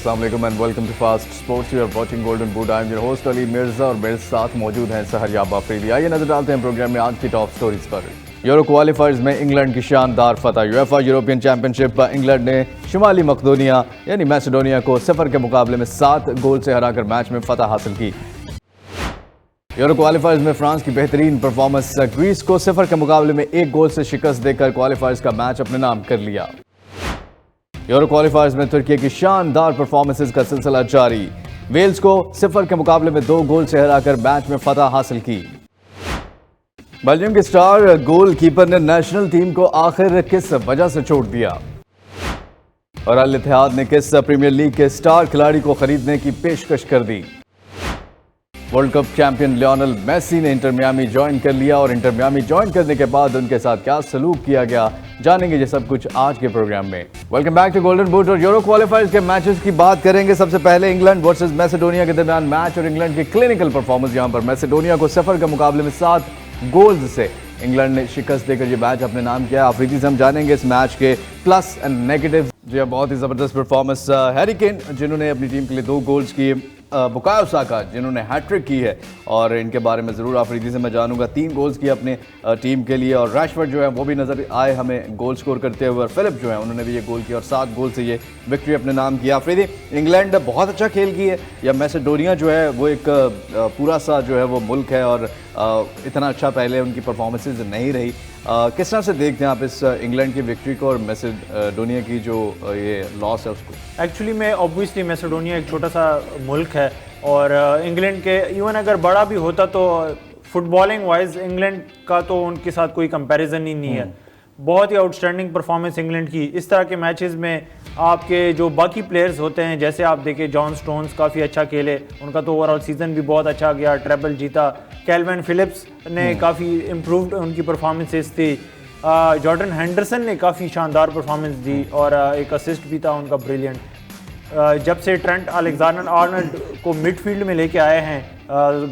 अस्सलाम वालेकुम and welcome to fast sports. You are watching golden boot. I am your host Ali Mirza और मेरे साथ मौजूद हैं सहरयाब आफरीदी। आइए नजर डालते हैं प्रोग्राम में आज की टॉप स्टोरीज पर। यूरो क्वालिफायर्स में इंग्लैंड की शानदार फतह। यूएफए यूरोपियन चैंपियनशिप इंग्लैंड ने शुमाली मकदोनिया यानी मैसेडोनिया को 0 के मुकाबले में 7 गोल से हराकर मैच में फतह हासिल की। यूरो क्वालिफायर्स में फ्रांस की बेहतरीन परफॉर्मेंस ग्रीस को 0 के मुकाबले में 1 गोल से शिकस्त देकर क्वालिफायर्स का मैच अपने नाम कर लिया। यूरो क्वालिफायर्स में तुर्की की शानदार परफॉर्मेंसेस का सिलसिला जारी। वेल्स को 0 के मुकाबले में 2 गोल से हराकर मैच में फतह हासिल की। बेल्जियम के स्टार गोलकीपर ने नेशनल टीम को आखिर किस वजह से छोड़ दिया और अल इत्तेहाद ने किस प्रीमियर लीग के स्टार खिलाड़ी को खरीदने की पेशकश कर दी। World cup champion Lionel Messi ने इंटर मियामी ज्वाइन कर लिया और इंटर मियामी ज्वाइन करने के बाद उनके साथ क्या सलूक किया गया, जानेंगे ये सब कुछ आज के प्रोग्राम में। Welcome back to golden boot और यूरो क्वालिफायर्स के मैचेस की बात करेंगे। सबसे पहले इंग्लैंड वर्सेस मैसेडोनिया के दरमियान मैच और इंग्लैंड की क्लिनिकल परफॉर्मेंस। यहां पर मैसेडोनिया को 0 के मुकाबले में 7 गोल्स से इंग्लैंड ने शिकस्त देकर ये मैच अपने नाम किया। आफरीदी से हम जानेंगे इस मैच के प्लस एंड नेगेटिव। जी बहुत ही ज़बरदस्त परफॉर्मेंस। हैरी केन जिन्होंने अपनी टीम के लिए 2 गोल्स किए, बुकायो साका जिन्होंने हैट्रिक की है और इनके बारे में ज़रूर आफरीदी से मैं जानूंगा। 3 गोल्स किए अपने टीम के लिए और रैशफोर्ड जो है वो भी नज़र आए हमें गोल स्कोर करते हुए और फिलिप जो है उन्होंने भी ये गोल किया और 7 गोल से ये विक्ट्री अपने नाम किया। आफरीदी, इंग्लैंड बहुत अच्छा खेल की है या मैसेडोनिया जो है वो एक पूरा सा जो है वो मुल्क है और इतना अच्छा पहले उनकी परफॉर्मेंसेज नहीं रही। किस तरह से देखते हैं आप इस इंग्लैंड की विक्ट्री को और मैसेडोनिया की जो ये लॉस है उसको? एक्चुअली में ऑब्वियसली मैसेडोनिया एक छोटा सा मुल्क है और इंग्लैंड के इवन अगर बड़ा भी होता तो फुटबॉलिंग वाइज इंग्लैंड का तो उनके साथ कोई कंपैरिजन ही नहीं है। बहुत ही आउटस्टैंडिंग परफॉर्मेंस इंग्लैंड की। इस तरह के मैचेस में आपके जो बाकी प्लेयर्स होते हैं, जैसे आप देखें जॉन स्टोन्स काफ़ी अच्छा खेले, उनका तो ओवरऑल सीज़न भी बहुत अच्छा गया, ट्रेबल जीता। कैल्विन फिलिप्स ने काफ़ी इम्प्रूव्ड उनकी परफॉर्मेंसेस थी। जॉर्डन हेंडरसन ने काफ़ी शानदार परफॉर्मेंस दी और एक असिस्ट भी था उनका ब्रिलियंट। जब से ट्रेंट अलेक्जेंडर आर्नल्ड को मिडफील्ड में लेके आए हैं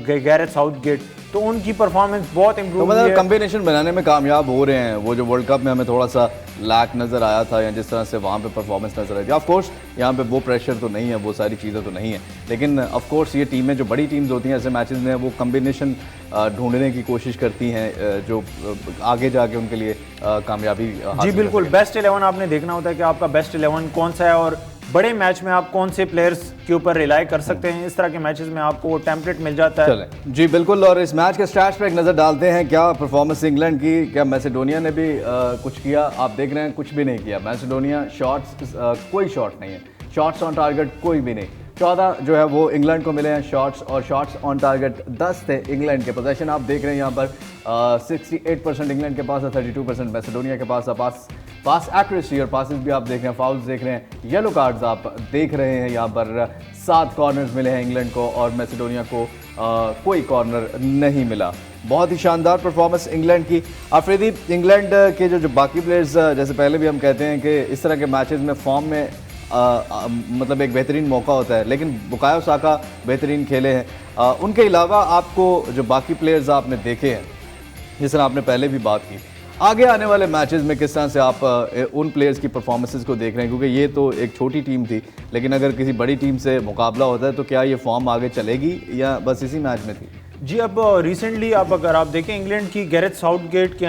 गैरेथ साउथगेट, तो उनकी परफॉर्मेंस बहुत इम्प्रूव हुई है। कॉम्बिनेशन बनाने में कामयाब हो रहे हैं। वो जो वर्ल्ड कप में हमें थोड़ा सा लैक नज़र आया था या जिस तरह से वहाँ पे परफॉर्मेंस नज़र आई थी, ऑफ कोर्स यहाँ पे वो प्रेशर तो नहीं है, वो सारी चीज़ें तो नहीं है, लेकिन ऑफ कोर्स ये टीमें जो बड़ी टीम्स होती हैं ऐसे मैचेस में वो कॉम्बिनेशन ढूंढने की कोशिश करती हैं जो आगे जाके उनके लिए कामयाबी। जी बिल्कुल, बेस्ट 11 आपने देखना होता है कि आपका बेस्ट 11 कौन सा है और बड़े मैच में आप कौन से प्लेयर्स के ऊपर रिलाई कर सकते हैं। इस तरह के मैचेस में आपको वो टेम्पलेट मिल जाता है। जी बिल्कुल, और इस मैच के स्टैट्स पे एक नज़र डालते हैं। क्या परफॉर्मेंस इंग्लैंड की, क्या मैसेडोनिया ने भी कुछ किया? आप देख रहे हैं कुछ भी नहीं किया मैसेडोनिया। शॉट्स कोई शॉट नहीं है, शॉट्स ऑन टारगेट कोई भी नहीं। 14 जो है वो इंग्लैंड को मिले हैं शॉट्स और शॉट्स ऑन टारगेट 10 थे इंग्लैंड के। पोजीशन आप देख रहे हैं यहाँ पर 68% इंग्लैंड के पास है, 32% मैसेडोनिया के पास है। पास एक्यूरेसी और पासेस भी आप देख रहे हैं, फाउल्स देख रहे हैं, येलो कार्ड्स आप देख रहे हैं। यहाँ पर 7 कॉर्नर्स मिले हैं इंग्लैंड को और मैसेडोनिया को कोई कॉर्नर नहीं मिला। बहुत ही शानदार परफॉर्मेंस इंग्लैंड की। आफरीदी, इंग्लैंड के जो बाकी प्लेयर्स, जैसे पहले भी हम कहते हैं कि इस तरह के मैचेस में फॉर्म में मतलब एक बेहतरीन मौका होता है, लेकिन बुकायो साका बेहतरीन खेले हैं। उनके अलावा आपको जो बाकी प्लेयर्स आपने देखे हैं, जिस तरह आपने पहले भी बात की, आगे आने वाले मैचेस में किस तरह से आप उन प्लेयर्स की परफॉर्मेंसेस को देख रहे हैं? क्योंकि ये तो एक छोटी टीम थी, लेकिन अगर किसी बड़ी टीम से मुकाबला होता है तो क्या ये फॉर्म आगे चलेगी या बस इसी मैच में थी? जी, अब रिसेंटली अगर आप देखें इंग्लैंड की गैरेथ साउथगेट के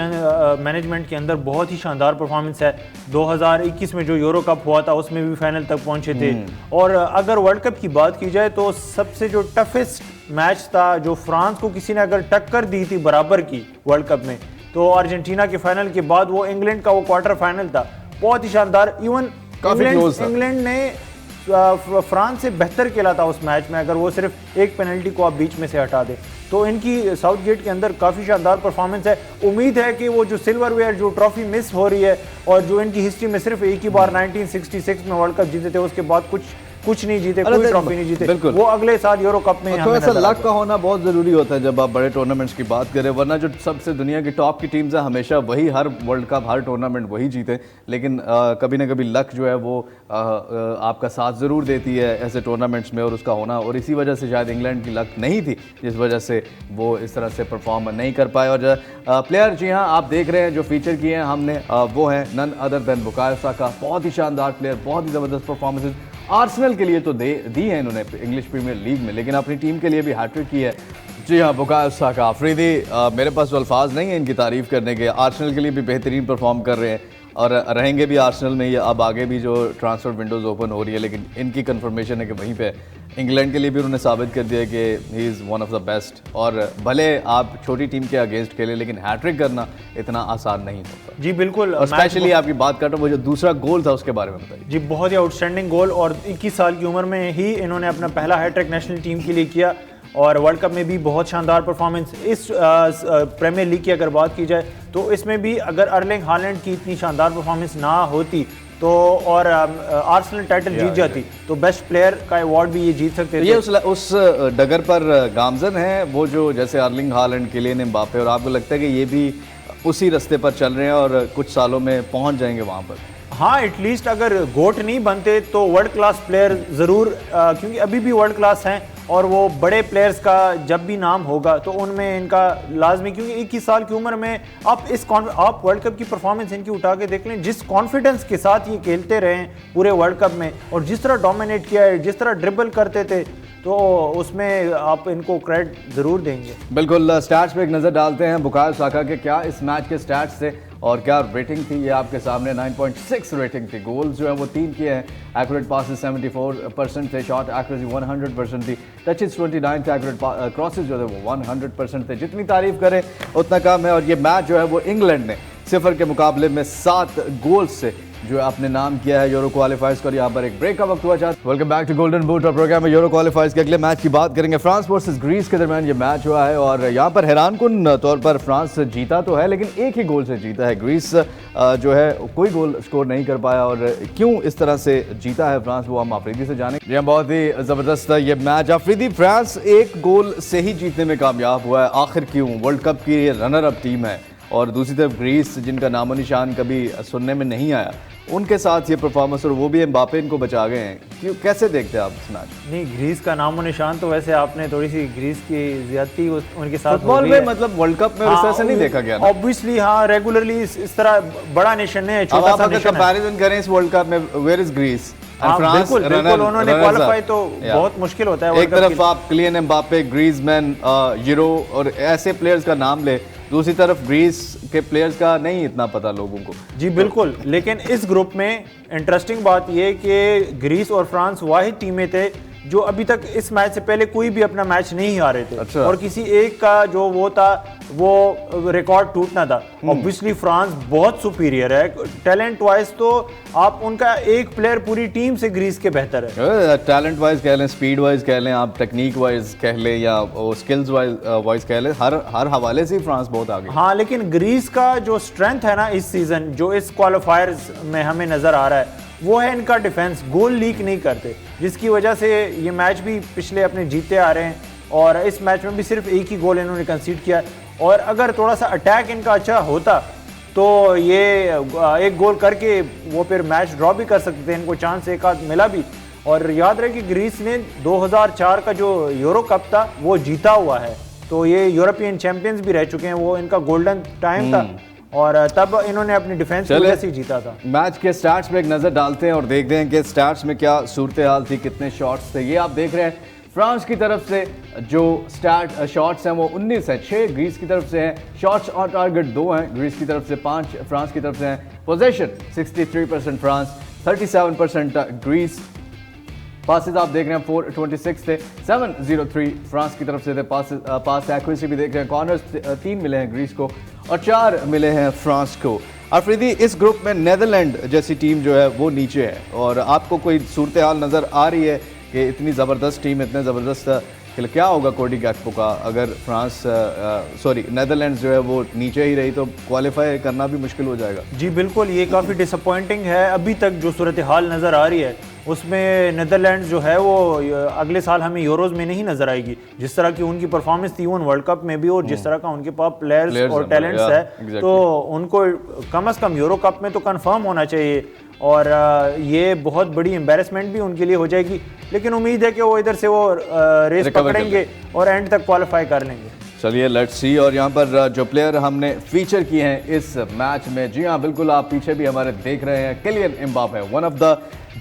मैनेजमेंट के अंदर बहुत ही शानदार परफॉर्मेंस है। 2021 में जो यूरो कप हुआ था उसमें भी फाइनल तक पहुंचे थे और अगर वर्ल्ड कप की बात की जाए तो सबसे जो टफेस्ट मैच था, जो फ्रांस को किसी ने अगर टक्कर दी थी बराबर की वर्ल्ड कप में, तो अर्जेंटीना के फाइनल के बाद वो इंग्लैंड का वो क्वार्टर फाइनल था, बहुत ही शानदार। इवन इंग्लैंड ने फ्रांस से बेहतर खेला था उस मैच में, अगर वो सिर्फ एक पेनल्टी को आप बीच में से हटा दे। तो इनकी साउथगेट के अंदर काफ़ी शानदार परफॉर्मेंस है। उम्मीद है कि वो जो सिल्वरवेयर जो ट्रॉफी मिस हो रही है और जो इनकी हिस्ट्री में सिर्फ एक ही बार 1966 में वर्ल्ड कप जीते थे, उसके बाद कुछ नहीं जीते, कोई ट्रॉफी नहीं जीते, वो अगले साल यूरो कप में। तो ऐसा लक का होना बहुत ज़रूरी होता है जब आप बड़े टूर्नामेंट्स की बात करें, वरना जो सबसे दुनिया की टॉप की टीम्स है हमेशा वही हर वर्ल्ड कप हर टूर्नामेंट वही जीते, लेकिन कभी ना कभी लक जो है वो आपका साथ ज़रूर देती है ऐसे टूर्नामेंट्स में और उसका होना, और इसी वजह से शायद इंग्लैंड की लक नहीं थी जिस वजह से वो इस तरह से परफॉर्म नहीं कर पाए। और प्लेयर जी हाँ आप देख रहे हैं जो फीचर किए हैं हमने, वो हैं none other than Bukayo Saka. बहुत ही शानदार प्लेयर, बहुत ही ज़बरदस्त परफॉर्मेंसेज। आर्सेनल के लिए तो दी है इन्होंने इंग्लिश प्रीमियर लीग में, लेकिन अपनी टीम के लिए भी हैट्रिक की है। जी हाँ, बुकायो साका। अफरीदी, मेरे पास तो अल्फाज नहीं है इनकी तारीफ़ करने के। आर्सेनल के लिए भी बेहतरीन परफॉर्म कर रहे हैं और रहेंगे भी आर्सेनल में। ये अब आगे भी जो ट्रांसफ़र विंडोज़ ओपन हो रही है, लेकिन इनकी कन्फर्मेशन है कि वहीं पे इंग्लैंड के लिए भी उन्होंने साबित कर दिया कि he is one of the best. और भले आप छोटी टीम के अगेंस्ट खेलें, लेकिन हैट्रिक करना इतना आसान नहीं होता। जी बिल्कुल, और स्पेशली आपकी बात कर रहा हूँ, वो जो दूसरा गोल था उसके बारे में बताइए। जी बहुत ही आउटस्टैंडिंग गोल, और 21 साल की उम्र में ही इन्होंने अपना पहला हैट्रिक नेशनल टीम के लिए किया और वर्ल्ड कप में भी बहुत शानदार परफॉर्मेंस। इस प्रीमियर लीग की अगर बात की जाए तो इसमें भी अगर अर्लिंग हालैंड की इतनी शानदार परफॉर्मेंस ना होती तो और आर्सेनल टाइटल जीत जाती तो बेस्ट प्लेयर का अवार्ड भी ये जीत सकते थे। ये उस डगर पर गामजन है वो, जो जैसे अर्लिंग हालैंड, किलियन एम्बापे, और आपको लगता है कि ये भी उसी रास्ते पर चल रहे हैं और कुछ सालों में पहुंच जाएंगे वहां पर? हाँ, एटलीस्ट अगर गोट नहीं बनते तो वर्ल्ड क्लास प्लेयर ज़रूर, क्योंकि अभी भी वर्ल्ड क्लास हैं और वो बड़े प्लेयर्स का जब भी नाम होगा तो उनमें इनका लाजमी, क्योंकि 21 साल की उम्र में आप वर्ल्ड कप की परफॉर्मेंस इनकी उठा के देख लें, जिस कॉन्फिडेंस के साथ ये खेलते रहे हैं पूरे वर्ल्ड कप में और जिस तरह डोमिनेट किया है, जिस तरह ड्रिबल करते थे, तो उसमें आप इनको क्रेडिट ज़रूर देंगे। बिल्कुल। स्टैट्स पे एक नज़र डालते हैं बुकायो साका के, क्या इस मैच के स्टैट्स थे और क्या रेटिंग थी। ये आपके सामने 9.6 रेटिंग थी। गोल्स जो है वो 3 किए हैं, एक्यूरेट पासेस 74% थे, शॉट एक्यूरेसी 100% थी, टचेस 29 थे, एक्यूरेट क्रॉसेस जो थे वो 100% थे। जितनी तारीफ करें उतना कम है। और ये मैच जो है वो इंग्लैंड ने 0 के मुकाबले में 7 गोल्स से जो है अपने नाम किया है यूरो क्वालिफायर्स का। यहाँ पर एक ब्रेक का वक्त हुआ चाहता। Welcome back to golden boot और प्रोग्राम में यूरो क्वालिफायर्स के अगले मैच की बात करेंगे। फ्रांस वर्सेस ग्रीस के दरमियान ये मैच हुआ है और यहाँ पर हैरानकुन तौर पर फ्रांस जीता तो है, लेकिन एक ही गोल से जीता है। ग्रीस जो है कोई गोल स्कोर नहीं कर पाया और क्यों इस तरह से जीता है फ्रांस, वो हम आफरीदी से जाने। ये बहुत ही ज़बरदस्त ये मैच। आफरीदी, फ्रांस एक गोल से ही जीतने में कामयाब हुआ है, आखिर क्यों? वर्ल्ड कप की रनर अप टीम है और दूसरी तरफ ग्रीस जिनका नामो निशान कभी सुनने में नहीं आया, उनके साथ ये परफॉर्मेंस, और वो भी एम्बापे इनको बचा गए हैं। क्यों, कैसे देखते हैं आप इस मैच? नहीं, ग्रीस का नामो निशान तो वैसे आपने थोड़ी सी ग्रीस की ज्यादती उनके साथ फुटबॉल में, मतलब वर्ल्ड कप में इस तरह से नहीं देखा गया ना। ऑब्वियसली हाँ, रेगुलरली इस तरह बड़ा नेशन है, छोटा सा नेशन है। कंपैरिजन करें इस वर्ल्ड कप में, वेयर इज ग्रीस? बिल्कुल, उन्होंने क्वालिफाई तो बहुत मुश्किल होता है। एक तरफ आप किलियन एम्बापे, ग्रीजमैन, यूरो और ऐसे प्लेयर्स का नाम ले, दूसरी तरफ ग्रीस के प्लेयर्स का नहीं इतना पता लोगों को। जी बिल्कुल, लेकिन इस ग्रुप में इंटरेस्टिंग बात यह कि ग्रीस और फ्रांस वाहिद टीमें थे जो अभी तक इस मैच से पहले कोई भी अपना मैच नहीं हारे थे। अच्छा। और किसी एक का जो वो था वो रिकॉर्ड टूटना था। ऑब्वियसली फ्रांस बहुत सुपीरियर है टैलेंट वाइज, तो आप उनका एक प्लेयर पूरी टीम से ग्रीस के बेहतर है। टैलेंट वाइज कह लें, स्पीड वाइज कह लें, आप टेक्निक वाइज कह लें या स्किल्स वाइज कह लें, हर हवाले से फ्रांस बहुत आगे। हाँ, लेकिन ग्रीस का जो स्ट्रेंथ है ना इस सीजन, जो इस क्वालिफायर्स में हमें नजर आ रहा है, वो है इनका डिफेंस। गोल लीक नहीं करते, जिसकी वजह से ये मैच भी पिछले अपने जीते आ रहे हैं और इस मैच में भी सिर्फ एक ही गोल इन्होंने कंसीड किया। और अगर थोड़ा सा अटैक इनका अच्छा होता तो ये एक गोल करके वो फिर मैच ड्रॉ भी कर सकते थे। इनको चांस एक आध मिला भी। और याद रहे कि ग्रीस ने 2004 का जो यूरो कप था वो जीता हुआ है, तो ये यूरोपियन चैंपियंस भी रह चुके हैं। वो इनका गोल्डन टाइम था और तब इन्होंने अपनी डिफेंस की वजह से जीता था। मैच के स्टैट्स पे एक नज़र डालते हैं और देखते हैं कि स्टैट्स में क्या सूरत हाल थी, कितने शॉट्स थे। ये आप देख रहे हैं फ्रांस की तरफ से जो शॉट्स हैं वो 19 है, 6 ग्रीस की तरफ से हैं। शॉट्स ऑन टारगेट 2 हैं ग्रीस की तरफ से, 5 फ्रांस की तरफ से हैं। Possession 63% France, 37% Greece. पासेस आप देख रहे हैं 426 थे, 703 फ्रांस की तरफ से थे। पास एक्यूरेसी भी देख रहे हैं, कॉर्नर्स 3 मिले हैं ग्रीस को और 4 मिले हैं फ्रांस को। अफरीदी, इस ग्रुप में नेदरलैंड जैसी टीम जो है वो नीचे है और आपको कोई सूरत हाल नज़र आ रही है कि इतनी ज़बरदस्त टीम, इतने ज़बरदस्त क्या होगा कोडी गैक्पो का अगर नेदरलैंड्स जो है वो नीचे ही रही तो क्वालिफाई करना भी मुश्किल हो जाएगा? जी बिल्कुल, ये काफ़ी डिसअपॉइंटिंग है। अभी तक जो सूरत हाल नज़र आ रही है उसमें नेदरलैंड्स जो है वो अगले साल हमें यूरोज़ में नहीं नज़र आएगी। जिस तरह की उनकी परफॉर्मेंस थी उन वर्ल्ड कप में भी और जिस तरह का उनके पास प्लेयर्स और टैलेंट्स है, तो उनको कम से कम यूरो कप में तो कंफर्म होना चाहिए। और ये बहुत बड़ी एम्बेरसमेंट भी उनके लिए हो जाएगी, लेकिन उम्मीद है कि वो इधर से वो रेस पकड़ेंगे और एंड तक क्वालिफाई कर लेंगे। चलिए लेट्स सी। और यहाँ पर जो प्लेयर हमने फीचर किए हैं इस मैच में, जी हाँ बिल्कुल, आप पीछे भी हमारे देख रहे हैं, Kylian Mbappe, one of the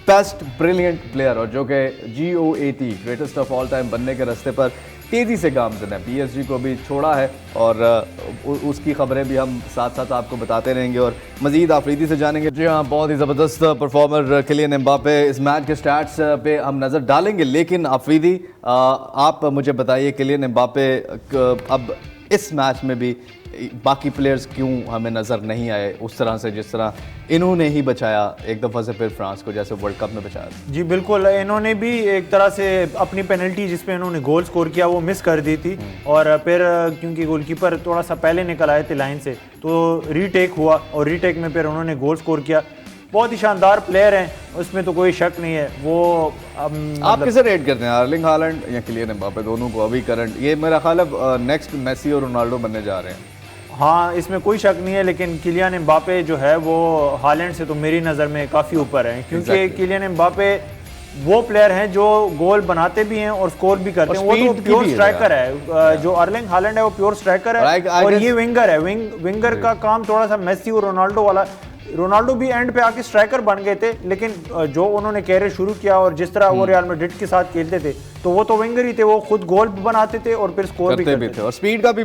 best brilliant player और जो कि GOAT greatest of all time बनने के रास्ते पर तेज़ी से गामज़न है। PSG को भी छोड़ा है और उसकी खबरें भी हम साथ साथ आपको बताते रहेंगे और मज़ीद आफरीदी से जानेंगे। जी हाँ, बहुत ही ज़बरदस्त परफॉर्मर किलियन एम्बापे। इस मैच के स्टैट्स पे हम नज़र डालेंगे, लेकिन आफरीदी आप मुझे बताइए किलियन एम्बापे अब इस मैच में भी बाकी प्लेयर्स क्यों हमें नज़र नहीं आए उस तरह से जिस तरह इन्होंने ही बचाया एक दफ़ा से फिर फ्रांस को, जैसे वर्ल्ड कप में बचाया? जी बिल्कुल, इन्होंने भी एक तरह से अपनी पेनल्टी जिसमें इन्होंने गोल स्कोर किया वो मिस कर दी थी और फिर क्योंकि गोलकीपर थोड़ा सा पहले निकल आए थे लाइन से तो रीटेक हुआ और रीटेक में फिर उन्होंने गोल स्कोर किया। बहुत ही शानदार प्लेयर हैं, उसमें तो कोई शक नहीं है। वो आप किसे रेट करते हैं, अर्लिंग हालैंड या किलियन एम्बापे? दोनों को अभी करंट ये मेरा ख्याल है नेक्स्ट मेसी और रोनाल्डो बनने जा रहे हैं। हाँ, इसमें कोई शक नहीं है, लेकिन किलियन एम्बापे जो है वो हालैंड से तो मेरी नज़र में काफ़ी ऊपर है, क्योंकि किलियन एम्बापे वो प्लेयर हैं जो गोल बनाते भी हैं और स्कोर भी करते हैं। वो तो प्योर स्ट्राइकर है, जो अर्लिंग हालैंड है वो प्योर स्ट्राइकर है और ये विंगर है। विंगर का काम थोड़ा सा मेसी और रोनाल्डो वाला। रोनाल्डो भी एंड पे आके स्ट्राइकर बन गए थे, लेकिन जो उन्होंने कैरियर शुरू किया और जिस तरह वो रियल मैड्रिड के साथ खेलते थे तो वो तो विंगर ही थे, वो खुद गोल भी बनाते थे और फिर स्कोर भी करते थे। और स्पीड का भी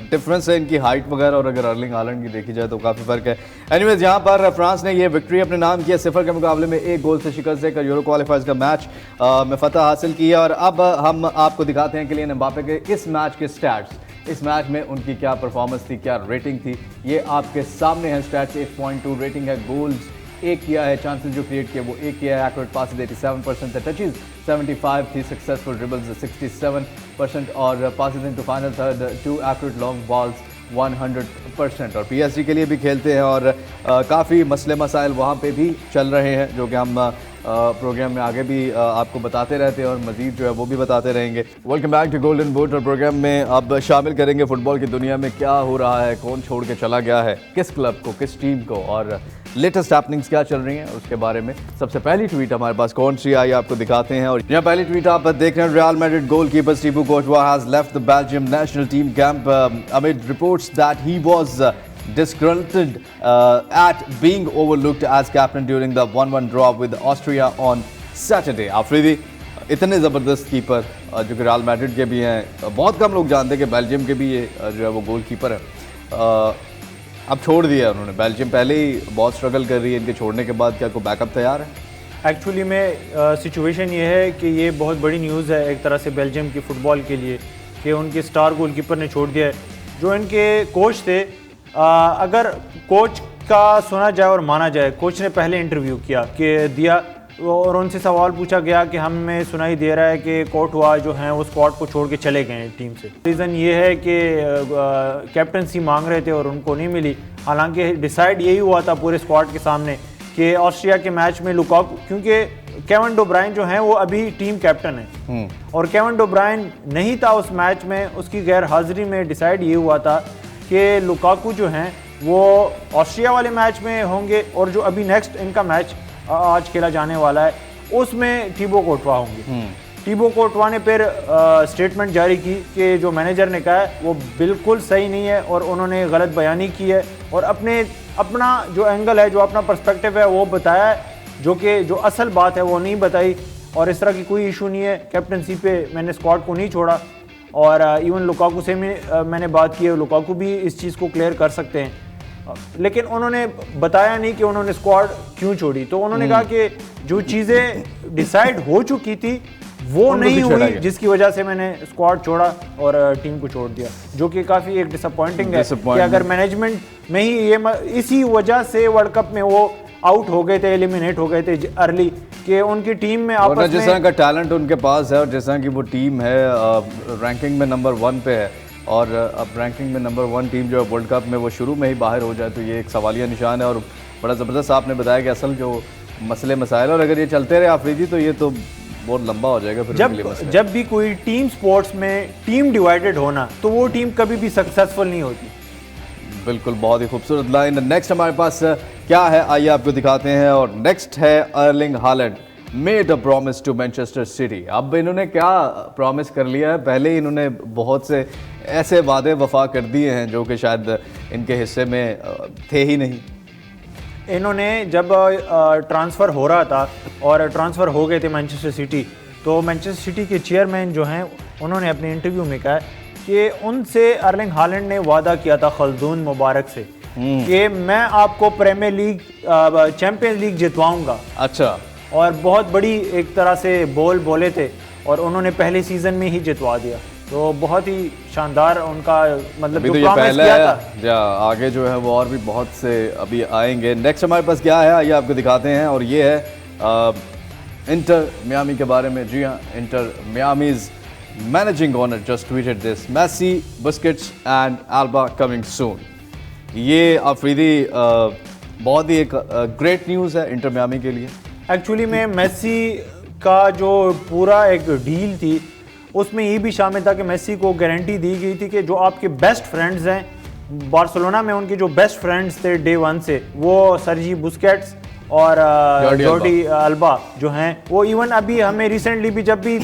डिफरेंस है इनकी हाइट वगैरह, और अगर अर्लिंग हालैंड की देखी जाए तो काफ़ी फर्क है। एनीवेज, यहाँ पर फ्रांस ने ये विक्ट्री अपने नाम किया, 0 के मुकाबले में 1 गोल से शिकस्त देकर यूरो क्वालिफायर्स का मैच में फतह हासिल किया। और अब हम आपको दिखाते हैं किलियन एम्बापे के इस मैच के स्टैट्स, इस मैच में उनकी क्या परफॉर्मेंस थी, क्या रेटिंग थी, ये आपके सामने है। स्टैट्स 8.2 रेटिंग है, गोल्स 1 किया है, चांसेस जो क्रिएट किए वो 1 किया है, एक्यूरेट पासेस 87% थे, टचेस 75 थी, सक्सेसफुल ड्रिबल्स 67% और passes into final third 2 accurate long balls 100%। और PSG के लिए भी खेलते हैं और काफ़ी मसले मसाइल वहाँ पे भी चल रहे हैं जो कि हम प्रोग्राम में आगे भी आपको बताते रहते हैं और मजीद जो है वो भी बताते रहेंगे। Welcome back to golden boot. और प्रोग्राम में अब शामिल करेंगे फुटबॉल की दुनिया में क्या हो रहा है, कौन छोड़ के चला गया है, किस क्लब को, किस टीम को, और लेटेस्ट हैपनिंग्स क्या चल रही हैं उसके बारे में। सबसे पहली ट्वीट हमारे पास कौन सी आई आपको दिखाते हैं। और यहाँ पहली ट्वीट आप देख रहे हैं, real Madrid goalkeeper Thibaut Courtois has left the Belgium national team camp amid reports that he was disgruntled at being overlooked as captain during the 1-1 draw with Austria on Saturday. Afridi, इतने ज़बरदस्त keeper जो कि real Madrid के भी हैं, बहुत कम लोग जानते हैं कि बेल्जियम के भी ये जो है वो गोल कीपर है। अब छोड़ दिया उन्होंने, बेल्जियम पहले ही बहुत स्ट्रगल कर रही है, इनके छोड़ने के बाद क्या कोई बैकअप तैयार है? एक्चुअली में सिचुएशन ये है कि ये बहुत बड़ी न्यूज़ है एक तरह से बेल्जियम की फ़ुटबॉल के लिए कि उनके स्टार गोलकीपर ने छोड़ दिया है। जो इनके कोच थे, अगर कोच का सुना जाए और माना जाए, कोच ने पहले इंटरव्यू दिया और उनसे सवाल पूछा गया कि हमें सुनाई दे रहा है कि कोर्टुआ जो हैं वो स्क्वाड को छोड़ के चले गए हैं टीम से। रीज़न ये है कि कैप्टनसी मांग रहे थे और उनको नहीं मिली। हालांकि डिसाइड यही हुआ था पूरे स्क्वाड के सामने कि ऑस्ट्रिया के मैच में लुकाकू, क्योंकि केविन डे ब्रुयने जो हैं वो अभी टीम कैप्टन है और केविन डे ब्रुयने नहीं था उस मैच में, उसकी गैर हाजिरी में डिसाइड ये हुआ था कि लुकाकू जो हैं वो ऑस्ट्रिया वाले मैच में होंगे और जो अभी नेक्स्ट इनका मैच आज खेला जाने वाला है उसमें थिबो कोर्टुआ होंगे। थिबो कोर्टुआ ने फिर स्टेटमेंट जारी की कि जो मैनेजर ने कहा है वो बिल्कुल सही नहीं है और उन्होंने गलत बयानी की है और अपना जो एंगल है, जो अपना पर्सपेक्टिव है वो बताया है, जो कि जो असल बात है वो नहीं बताई। और इस तरह की कोई इशू नहीं है, कैप्टनसी पे मैंने स्क्वाड को नहीं छोड़ा और इवन लुकाकू से मैंने बात की है, लुकाकू भी इस चीज़ को क्लियर कर सकते हैं, लेकिन उन्होंने बताया नहीं कि उन्होंने स्क्वाड क्यों छोड़ी। तो उन्होंने कहा कि जो चीज़ें डिसाइड हो चुकी थी वो नहीं हुई, जिसकी वजह से मैंने स्क्वाड छोड़ा और टीम को छोड़ दिया, जो कि काफ़ी एक डिसअपॉइंटिंग है कि अगर मैनेजमेंट में ही ये इसी वजह से वर्ल्ड कप में वो आउट हो गए थे, एलिमिनेट हो गए थे अर्ली, कि उनकी टीम में आपस में जिस तरह का टैलेंट उनके पास है और जिस तरह की वो टीम है रैंकिंग में नंबर 1 पे है और अब रैंकिंग में नंबर 1 टीम जो है वर्ल्ड कप में वो शुरू में ही बाहर हो जाए तो ये एक सवालिया निशान है। और बड़ा ज़बरदस्त आपने बताया कि असल जो मसले मसाइल, और अगर ये चलते रहे आफरीदी तो ये तो बहुत लंबा हो जाएगा फिर। जब भी कोई टीम स्पोर्ट्स में टीम डिवाइडेड होना तो वो टीम कभी भी सक्सेसफुल नहीं होती। बिल्कुल, बहुत ही खूबसूरत लाइन। नेक्स्ट हमारे पास क्या है आइए आपको दिखाते हैं। और नेक्स्ट है Erling Haaland made a promise to Manchester City. अब इन्होंने क्या प्रॉमिस कर लिया है, पहले ही इन्होंने बहुत से ऐसे वादे वफा कर दिए हैं जो कि शायद इनके हिस्से में थे ही नहीं। इन्होंने जब ट्रांसफ़र हो रहा था और ट्रांसफ़र हो गए थे मैनचेस्टर सिटी, तो मैनचेस्टर सिटी के चेयरमैन जो हैं उन्होंने अपने इंटरव्यू में कहा कि उनसे अर्लिंग हालैंड ने वादा किया था खल्दून मुबारक से कि मैं आपको प्रीमियर लीग चैंपियंस लीग जितवाऊंगा। अच्छा। और बहुत बड़ी एक तरह से बोले थे और उन्होंने पहले सीज़न में ही जितवा दिया। तो बहुत ही शानदार उनका मतलब जो तो ये प्रॉमिस पहला किया है था। या आगे जो है वो और भी बहुत से अभी आएंगे। नेक्स्ट हमारे पास क्या है आइए आपको दिखाते हैं, और ये है इंटर मियामी के बारे में। जी हाँ, Inter Miami's managing owner just tweeted this, Messi, Busquets and Alba coming soon. ये अफरीदी बहुत ही एक ग्रेट न्यूज़ है इंटर मियामी के लिए। एक्चुअली में मेसी का जो पूरा एक डील थी उसमें ये भी शामिल था कि मेसी को गारंटी दी गई थी कि जो आपके बेस्ट फ्रेंड्स हैं बार्सिलोना में, उनके जो बेस्ट फ्रेंड्स थे डे वन से, वो सर्जी बुस्केट्स और जॉर्डी अल्बा जो हैं, वो इवन अभी हमें रिसेंटली भी जब भी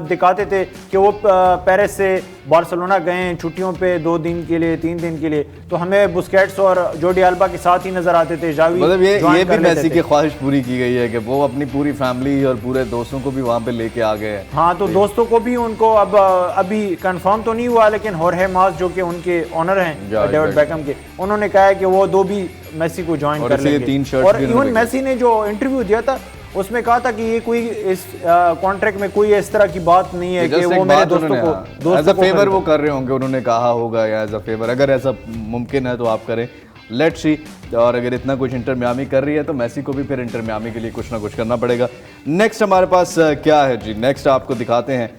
दिखाते थे कि वो पेरिस से बार्सिलोना गए हैं छुट्टियों पे 2 दिन के लिए 3 दिन के लिए, तो हमें बुस्केट्स और जॉर्डी अल्बा के साथ ही नजर आते थे। जावी मतलब ये भी मेसी की ख्वाहिश पूरी की गई है कि वो अपनी पूरी फैमिली और पूरे दोस्तों को भी वहाँ पे लेके आ गए हैं। हाँ, तो दोस्तों को भी उनको अब अभी कंफर्म तो नहीं हुआ, लेकिन होर्हे मास जो कि उनके ऑनर हैं डेविड बेकहम के, उन्होंने कहा है कि वो 2 भी मेसी को ज्वाइन कर लेंगे। और इवन मेसी ने जो इंटरव्यू दिया था उसमें कहा था कि ये कोई इस कॉन्ट्रैक्ट में कोई इस तरह की बात नहीं है कि वो मेरे दोस्तों को एज अ फेवर वो कर रहे होंगे, उन्होंने कहा होगा या एज अ फेवर, अगर ऐसा मुमकिन है तो आप करें, लेट्स सी। और अगर इतना कुछ इंटर मियामी कर रही है तो मेसी को भी फिर इंटर मियामी के लिए कुछ ना कुछ करना पड़ेगा। नेक्स्ट हमारे पास क्या है जी, नेक्स्ट आपको दिखाते हैं।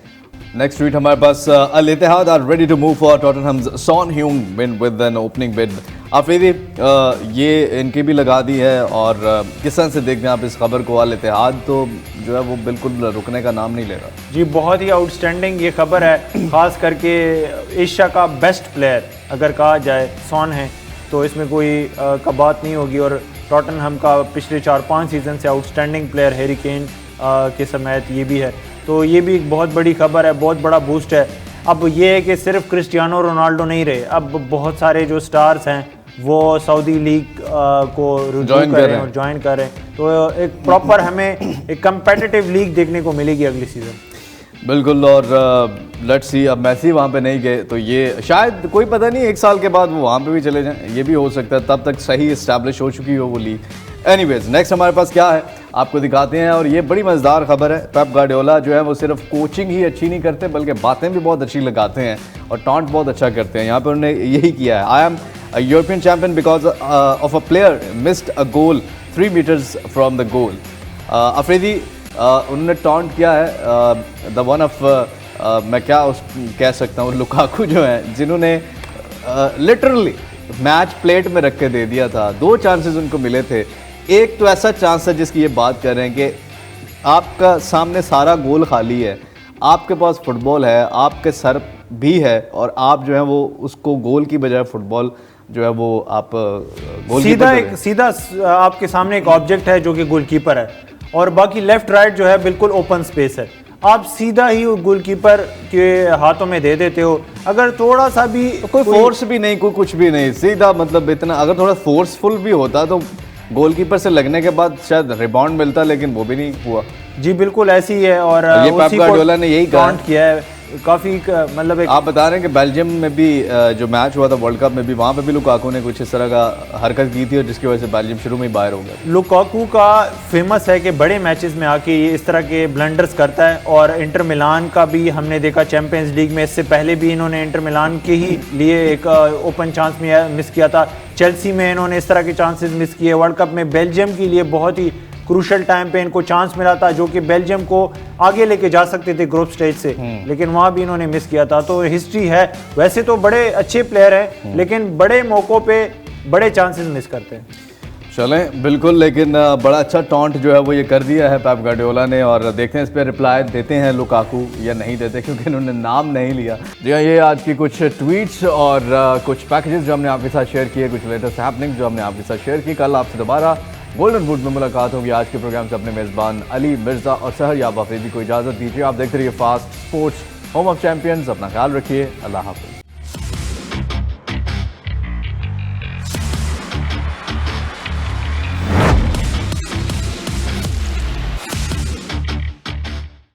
नेक्स्ट ट्वीट हमारे पास, Al Ittihad are ready to move for Tottenham's Son Heung Min with an opening bid. Afridi ये इनकी भी लगा दी है, और किस तरह से देखते हैं आप इस खबर को? अल इत्तेहाद तो जो है वो बिल्कुल रुकने का नाम नहीं ले रहा जी। बहुत ही आउटस्टैंडिंग ये खबर है, ख़ास करके एशिया का बेस्ट प्लेयर अगर कहा जाए सॉन है तो इसमें कोई का बात नहीं होगी। और टॉटनहम का पिछले 4-5 सीज़न से आउटस्टैंडिंग प्लेयर हैरी केन के समेत ये भी है, तो ये भी एक बहुत बड़ी खबर है, बहुत बड़ा बूस्ट है। अब ये है कि सिर्फ क्रिस्टियानो रोनाल्डो नहीं रहे, अब बहुत सारे जो स्टार्स हैं वो सऊदी लीग को ज्वाइन कर रहे हैं, तो एक प्रॉपर हमें एक कंपेटिटिव लीग देखने को मिलेगी अगली सीज़न। बिल्कुल। और लेट्स सी, अब मेसी वहाँ पे नहीं गए तो ये शायद कोई पता नहीं 1 साल के बाद वो वहाँ पे भी चले जाएं, ये भी हो सकता है, तब तक सही इस्टेब्लिश हो चुकी हो वो लीग। एनीवेज, नेक्स्ट हमारे पास क्या है आपको दिखाते हैं, और ये बड़ी मज़ेदार खबर है। पेप गार्डियोला जो है वो सिर्फ कोचिंग ही अच्छी नहीं करते बल्कि बातें भी बहुत अच्छी लगाते हैं और टॉन्ट बहुत अच्छा करते हैं। यहाँ पर उन्होंने यही किया है, I am a European champion because of a player missed a goal 3 metres from the goal. Afridi उन्होंने टॉन्ट किया है द वन ऑफ मैं क्या कह सकता हूँ, लुकाकू जो है, जिन्होंने लिटरली मैच प्लेट में रख के दे दिया था। 2 चांसेस उनको मिले थे, एक तो ऐसा चांस है जिसकी ये बात कर रहे हैं कि आपका सामने सारा गोल खाली है, आपके पास फुटबॉल है, आपके सर भी है, और आप जो है वो उसको गोल की बजाय फुटबॉल जो है वो आप गोल सीधा आपके सामने एक ऑब्जेक्ट है जो कि गोलकीपर है, और बाकी लेफ्ट राइट जो है बिल्कुल ओपन स्पेस है, आप सीधा ही गोलकीपर के हाथों में दे देते हो। अगर थोड़ा सा भी कोई फोर्स भी नहीं, कोई कुछ भी नहीं, सीधा मतलब इतना, अगर थोड़ा फोर्सफुल भी होता तो गोलकीपर से लगने के बाद शायद रिबाउंड मिलता, लेकिन वो भी नहीं हुआ। जी बिल्कुल ऐसी ही है, और ये पेप गार्डियोला ने यही कहा किया है काफ़ी मतलब एक। आप बता रहे हैं कि बेल्जियम में भी जो मैच हुआ था वर्ल्ड कप में भी, वहाँ पे भी लुकाकू ने कुछ इस तरह का हरकत की थी और जिसकी वजह से बेल्जियम शुरू में ही बाहर हो गया। लुकाकू का फेमस है कि बड़े मैचेस में आके ये इस तरह के ब्लंडर्स करता है, और इंटर मिलान का भी हमने देखा चैंपियंस लीग में, इससे पहले भी इन्होंने इंटर मिलान के ही लिए एक ओपन चांस में मिस किया था, चेल्सी में इन्होंने इस तरह के चांसेस मिस किए, वर्ल्ड कप में बेल्जियम के लिए बहुत ही क्रूशल टाइम पे इनको चांस मिला था जो कि बेल्जियम को आगे लेके जा सकते थे ग्रुप स्टेज से, लेकिन वहां भी इन्होंने मिस किया था। तो हिस्ट्री है, वैसे तो बड़े अच्छे प्लेयर हैं लेकिन बड़े मौकों पे बड़े चांसेस मिस करते हैं। चलें बिल्कुल, लेकिन बड़ा अच्छा टॉन्ट जो है वो ये कर दिया है पेप गार्डियोला ने, और देखते हैं इस पर रिप्लाई देते हैं लुकाकू या नहीं देते, क्योंकि इन्होंने नाम नहीं लिया। जी हाँ, ये आज की कुछ ट्वीट्स और कुछ पैकेजेस जो हमने आपके साथ शेयर किए, कुछ लेटेस्ट हैपनिंग जो हमने आपके साथ शेयर की। कल आपसे दोबारा गोल्डन बूट में मुलाकात होगी। आज के प्रोग्राम से अपने मेज़बान अली मिर्ज़ा और सहर याब अफरीदी को इजाज़त दीजिए। आप देखते रहिए fast sports, home of champions. अपना ख्याल रखिए, अल्लाह हाफ़िज़।